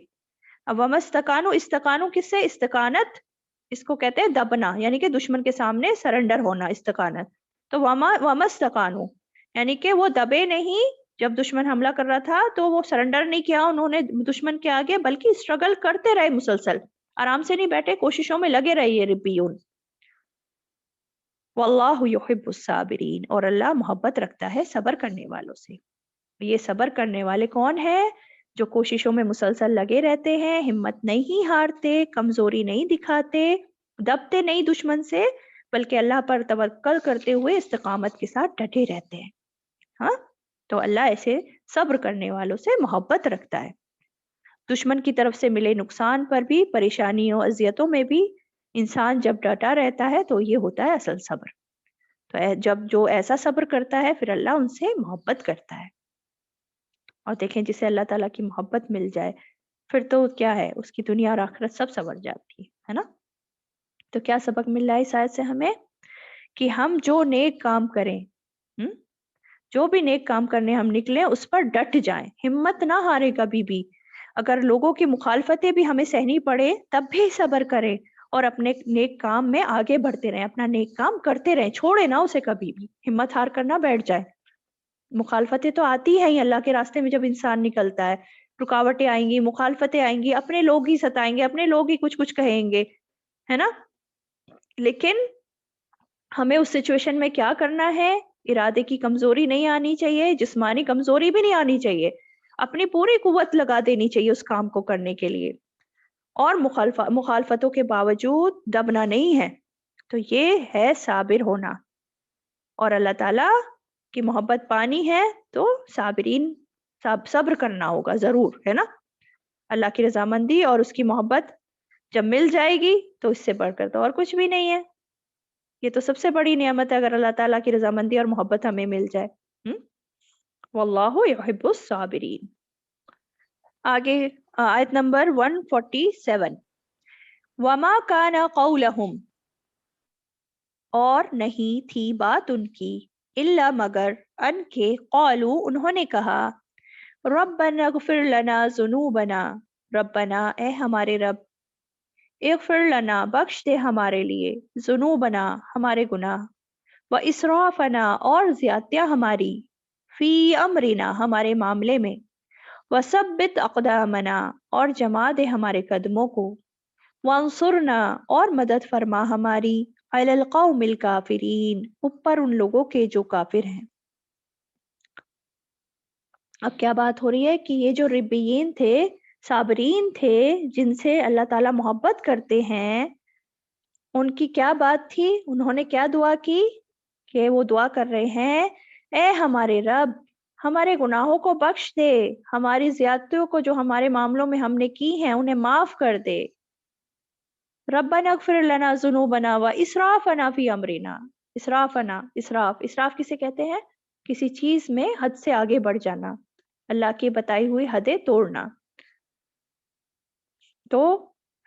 اب وما استکانوا، استکانوا کس سے؟ استقانت اس کو کہتے ہیں دبنا، یعنی کہ دشمن کے سامنے سرنڈر ہونا، استقانت۔ تو وما استکانوا یعنی کہ وہ دبے نہیں، جب دشمن حملہ کر رہا تھا تو وہ سرنڈر نہیں کیا انہوں نے دشمن کے آگے، بلکہ اسٹرگل کرتے رہے، مسلسل آرام سے نہیں بیٹھے، کوششوں میں لگے رہے یہ ربیون۔ واللہ یحب الصابرین اور اللہ محبت رکھتا ہے صبر کرنے والوں سے۔ یہ صبر کرنے والے کون ہیں؟ جو کوششوں میں مسلسل لگے رہتے ہیں، ہمت نہیں ہارتے، کمزوری نہیں دکھاتے، دبتے نہیں دشمن سے، بلکہ اللہ پر توکل کرتے ہوئے استقامت کے ساتھ ڈٹے رہتے ہیں۔ ہاں، تو اللہ ایسے صبر کرنے والوں سے محبت رکھتا ہے۔ دشمن کی طرف سے ملے نقصان پر بھی، پریشانیوں اذیتوں میں بھی انسان جب ڈٹا رہتا ہے تو یہ ہوتا ہے اصل صبر۔ تو جب جو ایسا صبر کرتا ہے پھر اللہ ان سے محبت کرتا ہے. اور دیکھیں جسے اللہ تعالیٰ کی محبت مل جائے پھر تو کیا ہے، اس کی دنیا اور آخرت سب سنور جاتی ہے نا. تو کیا سبق مل رہا ہے اس آیت سے ہمیں؟ کہ ہم جو نیک کام کریں، جو بھی نیک کام کرنے ہم نکلیں اس پر ڈٹ جائیں، ہمت نہ ہارے کبھی بھی. اگر لوگوں کی مخالفتیں بھی ہمیں سہنی پڑے تب بھی صبر کریں اور اپنے نیک کام میں آگے بڑھتے رہیں، اپنا نیک کام کرتے رہیں، چھوڑے نہ اسے کبھی بھی، ہمت ہار کر نہ بیٹھ جائے. مخالفتیں تو آتی ہیں ہی اللہ کے راستے میں، جب انسان نکلتا ہے رکاوٹیں آئیں گی، مخالفتیں آئیں گی، اپنے لوگ ہی ستائیں گے، اپنے لوگ ہی کچھ کہیں گے، ہے نا. لیکن ہمیں اس سچویشن میں کیا کرنا ہے؟ ارادے کی کمزوری نہیں آنی چاہیے، جسمانی کمزوری بھی نہیں آنی چاہیے، اپنی پوری قوت لگا دینی چاہیے اس کام کو کرنے کے لیے، اور مخالفتوں کے باوجود دبنا نہیں ہے. تو یہ ہے صابر ہونا. اور اللہ تعالیٰ کی محبت پانی ہے تو صابرین صبر کرنا ہوگا ضرور، ہے نا. اللہ کی رضامندی اور اس کی محبت جب مل جائے گی تو اس سے بڑھ کر تو اور کچھ بھی نہیں ہے. یہ تو سب سے بڑی نعمت ہے اگر اللہ تعالیٰ کی رضامندی اور محبت ہمیں مل جائے. واللہ یحب الصابرین. آگے آیت نمبر 147. وما کان قولہم، اور نہیں تھی بات ان کی، الا مگر ان کے قالو انہوں نے کہا، ربنا اغفر لنا ذنوبنا، ربنا اے ہمارے رب، اغفر لنا بخش دے ہمارے لیے، ذنوبنا ہمارے گناہ، و اسرافنا اور زیادتیاں ہماری، فی امرنا ہمارے معاملے میں، وثبت اقدامنا اور جما دے ہمارے قدموں کو، وانصرنا اور مدد فرما ہماری، علی القوم الکافرین اوپر ان لوگوں کے جو کافر ہیں. اب کیا بات ہو رہی ہے کہ یہ جو ربیین تھے، صابرین تھے، جن سے اللہ تعالیٰ محبت کرتے ہیں، ان کی کیا بات تھی؟ انہوں نے کیا دعا کی کہ وہ دعا کر رہے ہیں، اے ہمارے رب ہمارے گناہوں کو بخش دے، ہماری زیادتیوں کو جو ہمارے معاملوں میں ہم نے کی ہیں انہیں معاف کر دے. ربنا اغفر لنا ذنوبنا و اسرافنا فی امرنا. اسراف کسے کہتے ہیں؟ کسی چیز میں حد سے آگے بڑھ جانا، اللہ کی بتائی ہوئی حدیں توڑنا. تو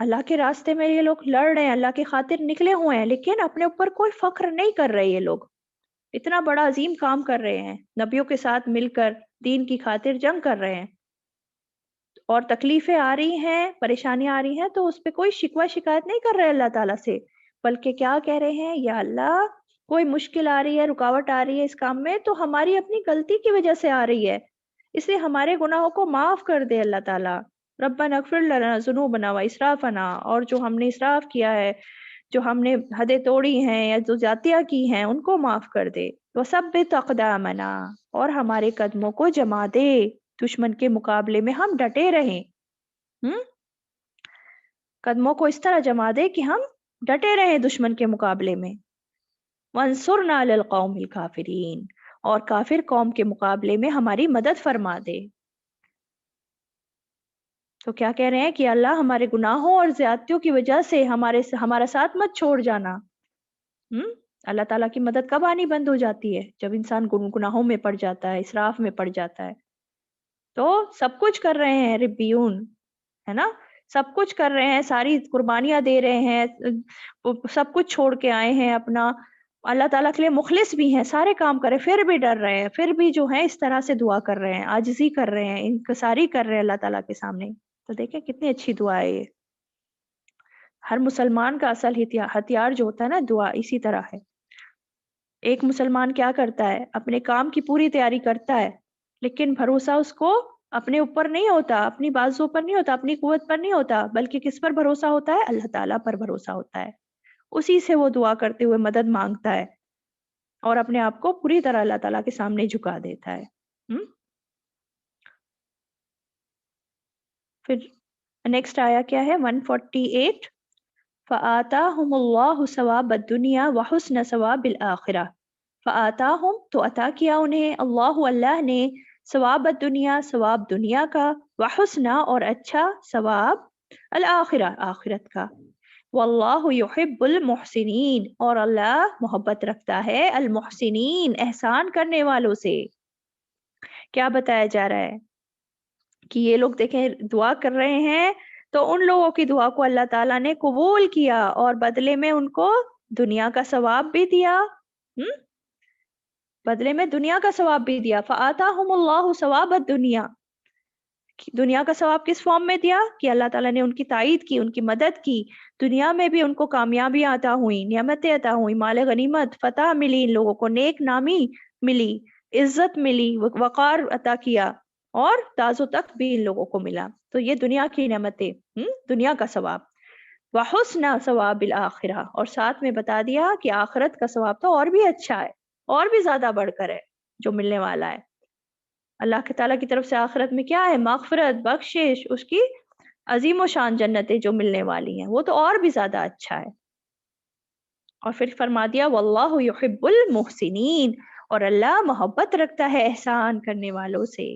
اللہ کے راستے میں یہ لوگ لڑ رہے ہیں، اللہ کی خاطر نکلے ہوئے ہیں، لیکن اپنے اوپر کوئی فخر نہیں کر رہے. یہ لوگ اتنا بڑا عظیم کام کر رہے ہیں، نبیوں کے ساتھ مل کر دین کی خاطر جنگ کر رہے ہیں، اور تکلیفیں آ رہی ہیں، پریشانیاں آ رہی ہیں تو اس پہ کوئی شکوہ شکایت نہیں کر رہے اللہ تعالیٰ سے، بلکہ کیا کہہ رہے ہیں، یا اللہ کوئی مشکل آ رہی ہے، رکاوٹ آ رہی ہے اس کام میں تو ہماری اپنی غلطی کی وجہ سے آ رہی ہے، اس لیے ہمارے گناہوں کو معاف کر دے اللہ تعالیٰ. ربنا اغفر لنا ذنوبنا و اسرافنا، اور جو ہم نے اسراف کیا ہے، جو ہم نے حدیں توڑی ہیں یا جو زیادتیاں کی ہیں ان کو معاف کر دے. وثبت اقدامنا، اور ہمارے قدموں کو جما دے، دشمن کے مقابلے میں ہم ڈٹے رہیں. قدموں کو اس طرح جما دے کہ ہم ڈٹے رہیں دشمن کے مقابلے میں. وانصرنا علی القوم الکافرین، اور کافر قوم کے مقابلے میں ہماری مدد فرما دے. تو کیا کہہ رہے ہیں کہ اللہ ہمارے گناہوں اور زیادتیوں کی وجہ سے ہمارا ساتھ مت چھوڑ جانا. اللہ تعالیٰ کی مدد کب آنی بند ہو جاتی ہے؟ جب انسان گناہوں میں پڑ جاتا ہے، اسراف میں پڑ جاتا ہے. تو سب کچھ کر رہے ہیں ربیون، ہے نا، سب کچھ کر رہے ہیں، ساری قربانیاں دے رہے ہیں، سب کچھ چھوڑ کے آئے ہیں اپنا، اللہ تعالیٰ کے لیے مخلص بھی ہیں، سارے کام کر رہے ہیں، پھر بھی ڈر رہے ہیں، پھر بھی جو ہے اس طرح سے دعا کر رہے ہیں، عاجزی کر رہے ہیں، انکساری کر رہے ہیں اللہ تعالیٰ کے سامنے. تو دیکھیں کتنی اچھی دعا ہے یہ. ہر مسلمان کا اصل ہتھیار جو ہوتا ہے نا دعا، اسی طرح ہے. ایک مسلمان کیا کرتا ہے؟ اپنے کام کی پوری تیاری کرتا ہے، لیکن بھروسہ اس کو اپنے اوپر نہیں ہوتا، اپنی بازو پر نہیں ہوتا، اپنی قوت پر نہیں ہوتا، بلکہ کس پر بھروسہ ہوتا ہے؟ اللہ تعالیٰ پر بھروسہ ہوتا ہے. اسی سے وہ دعا کرتے ہوئے مدد مانگتا ہے اور اپنے آپ کو پوری طرح اللہ تعالیٰ کے سامنے جھکا دیتا ہے. پھر نیکسٹ آیا کیا ہے 148. فآتاہم اللہ ثواب الدنیا وحسن ثواب الآخرہ. فآتاہم تو عطا کیا انہیں، اللہ نے، ثواب الدنیا ثواب دنیا کا، وحسن اور اچھا ثواب الآخرہ آخرت کا. واللہ یحب المحسنین، اور اللہ محبت رکھتا ہے المحسنین، احسان کرنے والوں سے۔ کیا بتایا جا رہا ہے کہ یہ لوگ دیکھیں دعا کر رہے ہیں، تو ان لوگوں کی دعا کو اللہ تعالیٰ نے قبول کیا اور بدلے میں ان کو دنیا کا ثواب بھی دیا۔ بدلے میں دنیا کا ثواب بھی دیا۔ فآتاہم اللہ ثواب الدنیا، دنیا کا ثواب کس فارم میں دیا کہ اللہ تعالیٰ نے ان کی تائید کی، ان کی مدد کی، دنیا میں بھی ان کو کامیابی عطا ہوئی، نعمتیں عطا ہوئی، مال غنیمت فتح ملی، ان لوگوں کو نیک نامی ملی، عزت ملی، وقار عطا کیا، اور تاز و تخت بھی ان لوگوں کو ملا۔ تو یہ دنیا کی نعمتیں، دنیا کا ثواب۔ وحسن ثواب الآخرہ، اور ساتھ میں بتا دیا کہ آخرت کا ثواب تو اور بھی اچھا ہے، اور بھی زیادہ بڑھ کر ہے جو ملنے والا ہے۔ اللہ کے تعالیٰ کی طرف سے آخرت میں کیا ہے؟ مغفرت، بخشش، اس کی عظیم و شان جنتیں جو ملنے والی ہیں، وہ تو اور بھی زیادہ اچھا ہے۔ اور پھر فرما دیا واللہ یحب المحسنین، اور اللہ محبت رکھتا ہے احسان کرنے والوں سے۔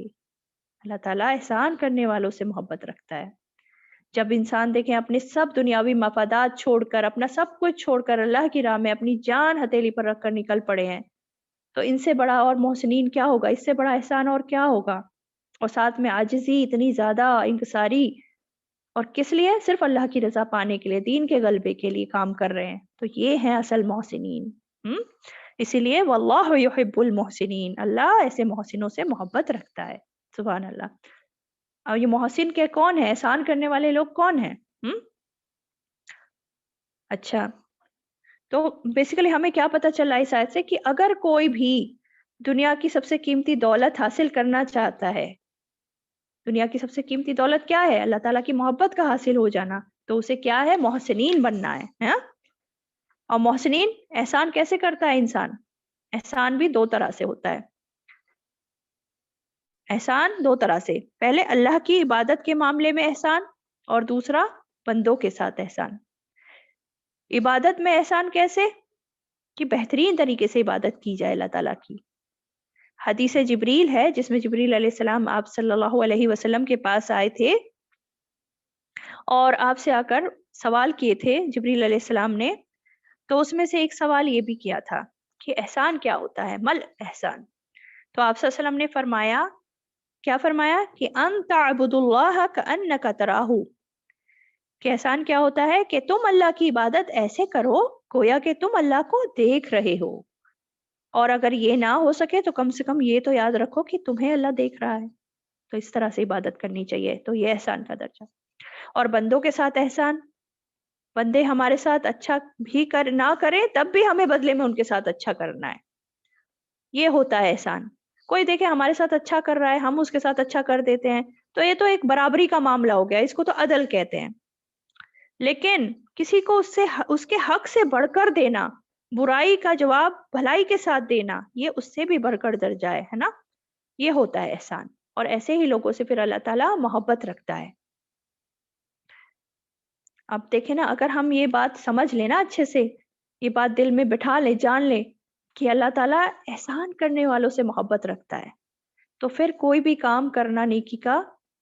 اللہ تعالیٰ احسان کرنے والوں سے محبت رکھتا ہے۔ جب انسان دیکھیں اپنے سب دنیاوی مفادات چھوڑ کر، اپنا سب کچھ چھوڑ کر اللہ کی راہ میں اپنی جان ہتھیلی پر رکھ کر نکل پڑے ہیں، تو ان سے بڑا اور محسنین کیا ہوگا؟ اس سے بڑا احسان اور کیا ہوگا؟ اور ساتھ میں عاجزی اتنی زیادہ، انکساری، اور کس لیے؟ صرف اللہ کی رضا پانے کے لیے، دین کے غلبے کے لیے کام کر رہے ہیں۔ تو یہ ہیں اصل محسنین۔ اسی لیے واللہ یحب المحسنین، اللہ ایسے محسنوں سے محبت رکھتا ہے۔ سبحان اللہ۔ اور یہ محسن کے کون ہے؟ احسان کرنے والے لوگ کون ہیں؟ اچھا، تو بیسیکلی ہمیں کیا پتہ چلا اس آیت سے کہ اگر کوئی بھی دنیا کی سب سے قیمتی دولت حاصل کرنا چاہتا ہے، دنیا کی سب سے قیمتی دولت کیا ہے؟ اللہ تعالیٰ کی محبت کا حاصل ہو جانا، تو اسے کیا ہے؟ محسنین بننا ہے۔ اور محسنین احسان کیسے کرتا ہے انسان؟ احسان بھی دو طرح سے ہوتا ہے۔ احسان دو طرح سے، پہلے اللہ کی عبادت کے معاملے میں احسان، اور دوسرا بندوں کے ساتھ احسان۔ عبادت میں احسان کیسے؟ کہ بہترین طریقے سے عبادت کی جائے اللہ تعالیٰ کی۔ حدیث جبریل ہے جس میں جبریل علیہ السلام آپ صلی اللہ علیہ وسلم کے پاس آئے تھے اور آپ سے آ کر سوال کیے تھے جبریل علیہ السلام نے، تو اس میں سے ایک سوال یہ بھی کیا تھا کہ احسان کیا ہوتا ہے؟ مل احسان؟ تو آپ صلی اللہ علیہ وسلم نے فرمایا، کیا فرمایا؟ کہ ان تعبد اللہ کأنک تراہ، کہ احسان کیا ہوتا ہے؟ کہ تم اللہ کی عبادت ایسے کرو گویا کہ تم اللہ کو دیکھ رہے ہو، اور اگر یہ نہ ہو سکے تو کم سے کم یہ تو یاد رکھو کہ تمہیں اللہ دیکھ رہا ہے۔ تو اس طرح سے عبادت کرنی چاہیے، تو یہ احسان کا درجہ۔ اور بندوں کے ساتھ احسان، بندے ہمارے ساتھ اچھا بھی نہ کریں تب بھی ہمیں بدلے میں ان کے ساتھ اچھا کرنا ہے، یہ ہوتا ہے احسان۔ کوئی دیکھے ہمارے ساتھ اچھا کر رہا ہے، ہم اس کے ساتھ اچھا کر دیتے ہیں، تو یہ تو ایک برابری کا معاملہ ہو گیا، اس کو تو عدل کہتے ہیں۔ لیکن کسی کو اس کے حق سے بڑھ کر دینا، برائی کا جواب بھلائی کے ساتھ دینا، یہ اس سے بھی بڑھ کر درجہ ہے نا، یہ ہوتا ہے احسان۔ اور ایسے ہی لوگوں سے پھر اللہ تعالیٰ محبت رکھتا ہے۔ اب دیکھیں نا، اگر ہم یہ بات سمجھ لیں نا اچھے سے، یہ بات دل میں بٹھا لیں، جان لیں کہ اللہ تعالیٰ احسان کرنے والوں سے محبت رکھتا ہے، تو پھر کوئی بھی کام کرنا نیکی کا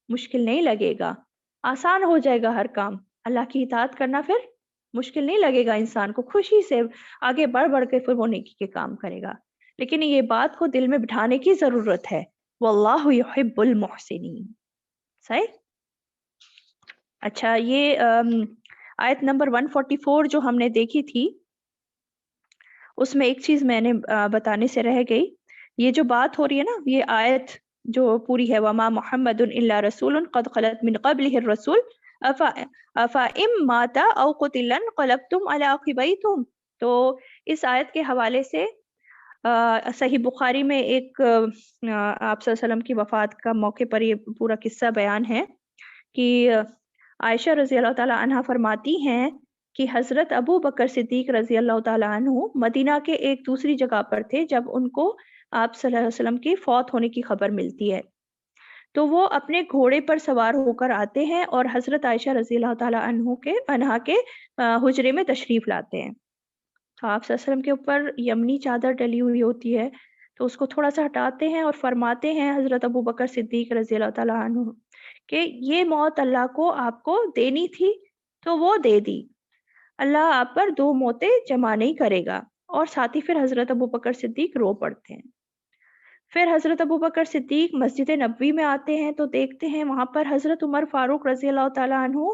مشکل نہیں لگے گا، آسان ہو جائے گا ہر کام۔ اللہ کی اطاعت کرنا پھر مشکل نہیں لگے گا، انسان کو خوشی سے آگے بڑھ بڑھ کے پھر وہ نیکی کے کام کرے گا۔ لیکن یہ بات کو دل میں بٹھانے کی ضرورت ہے، واللہ یحب المحسنین۔ صحیح؟ اچھا، یہ آیت نمبر 144 جو ہم نے دیکھی تھی، اس میں ایک چیز میں نے بتانے سے رہ گئی۔ یہ جو بات ہو رہی ہے نا، یہ آیت جو پوری ہے، وما محمد الا رسول قد خلت من قبلہ الرسول افإن مات او قتل انقلبتم علی عقبیتم، تو اس آیت کے حوالے سے صحیح بخاری میں ایک آپ صلی اللہ علیہ وسلم کی وفات کا موقع پر یہ پورا قصہ بیان ہے کہ عائشہ رضی اللہ تعالی عنہ فرماتی ہیں کہ حضرت ابو بکر صدیق رضی اللہ تعالی عنہ مدینہ کے ایک دوسری جگہ پر تھے جب ان کو آپ صلی اللہ علیہ وسلم کی فوت ہونے کی خبر ملتی ہے، تو وہ اپنے گھوڑے پر سوار ہو کر آتے ہیں اور حضرت عائشہ رضی اللہ تعالی عنہا کے حجرے میں تشریف لاتے ہیں۔ تو آپ صلی اللہ علیہ وسلم کے اوپر یمنی چادر ڈلی ہوئی ہوتی ہے، تو اس کو تھوڑا سا ہٹاتے ہیں اور فرماتے ہیں حضرت ابو بکر صدیق رضی اللہ تعالی عنہ کہ یہ موت اللہ کو آپ کو دینی تھی تو وہ دے دی، اللہ آپ پر 2 موتیں جمع نہیں کرے گا۔ اور ساتھ ہی پھر حضرت ابوبکر صدیق رو پڑتے ہیں۔ پھر حضرت ابوبکر صدیق مسجد نبوی میں آتے ہیں تو دیکھتے ہیں وہاں پر حضرت عمر فاروق رضی اللہ تعالیٰ عنہ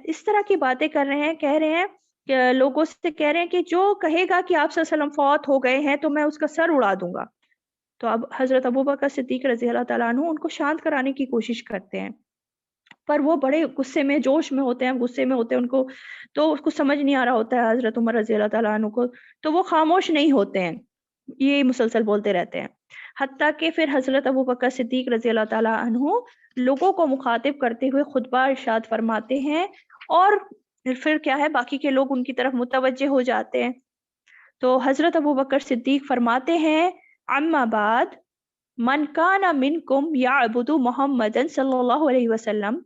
اس طرح کی باتیں کر رہے ہیں، کہہ رہے ہیں کہ لوگوں سے کہہ رہے ہیں کہ جو کہے گا کہ آپ صلی اللہ علیہ وسلم فوت ہو گئے ہیں تو میں اس کا سر اڑا دوں گا۔ تو اب حضرت ابوبکر صدیق رضی اللہ تعالیٰ عنہ ان کو شانت کرانے کی کوشش کرتے ہیں، پر وہ بڑے غصے میں جوش میں ہوتے ہیں، غصے میں ہوتے ہیں، ان کو تو اس کو سمجھ نہیں آ رہا ہوتا ہے حضرت عمر رضی اللہ تعالیٰ عنہ کو، تو وہ خاموش نہیں ہوتے ہیں، یہ مسلسل بولتے رہتے ہیں، حتیٰ کہ پھر حضرت ابوبکر صدیق رضی اللہ تعالیٰ عنہ لوگوں کو مخاطب کرتے ہوئے خطبہ ارشاد فرماتے ہیں، اور پھر کیا ہے باقی کے لوگ ان کی طرف متوجہ ہو جاتے ہیں۔ تو حضرت ابوبکر صدیق فرماتے ہیں اما بعد من کان منکم یعبد محمدا صلی اللہ علیہ وسلم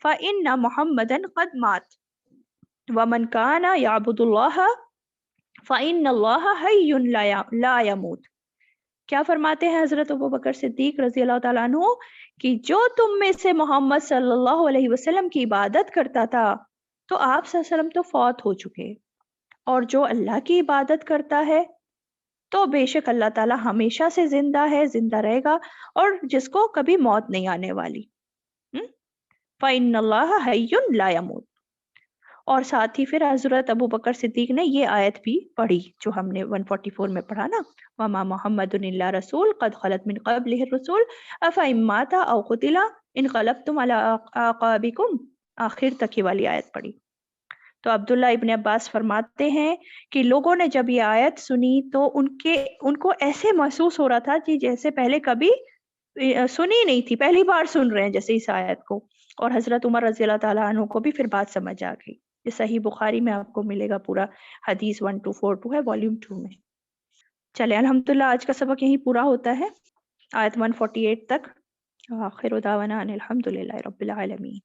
فإن محمدا قد مات ومن کان یعبد اللہ فإن اللہ حی لا يموت۔ کیا فرماتے ہیں حضرت ابوبکر صدیق رضی اللہ تعالیٰ عنہ کہ جو تم میں سے محمد صلی اللہ علیہ وسلم کی عبادت کرتا تھا تو آپ صلی اللہ علیہ وسلم تو فوت ہو چکے، اور جو اللہ کی عبادت کرتا ہے تو بے شک اللہ تعالیٰ ہمیشہ سے زندہ ہے، زندہ رہے گا، اور جس کو کبھی موت نہیں آنے والی۔ فَإِنَّ اللَّهَ حَيٌّ لَا يَمُوتُ۔ اور ساتھ ہی پھر حضرت ابوبکر صدیق نے یہ آیت بھی پڑھی جو ہم نے 144 میں پڑھا نا، وَمَا مُحَمَّدٌ إِلَّا رَسُولٌ قَدْ خَلَتْ مِن قَبْلِهِ الرُّسُلُ أَفَإِن مَّاتَ أَوْ قُتِلَ انقلبتم عَلَىٰ أَعْقَابِكُمْ، آخر تک یہ والی آیت پڑھی۔ تو عبداللہ ابن عباس فرماتے ہیں کہ لوگوں نے جب یہ آیت سنی تو ان کو ایسے محسوس ہو رہا تھا کہ جیسے پہلے کبھی سنی نہیں تھی، پہلی بار سن رہے ہیں جیسے اس آیت کو، اور حضرت عمر رضی اللہ تعالیٰ عنہ کو بھی پھر بات سمجھ آ گئی۔ یہ صحیح بخاری میں آپ کو ملے گا، پورا حدیث 1242 ہے والیوم 2 میں۔ چلے الحمدللہ آج کا سبق یہیں پورا ہوتا ہے، آیت 148 تک۔ آخر دعوانا ان الحمدللہ رب العالمین۔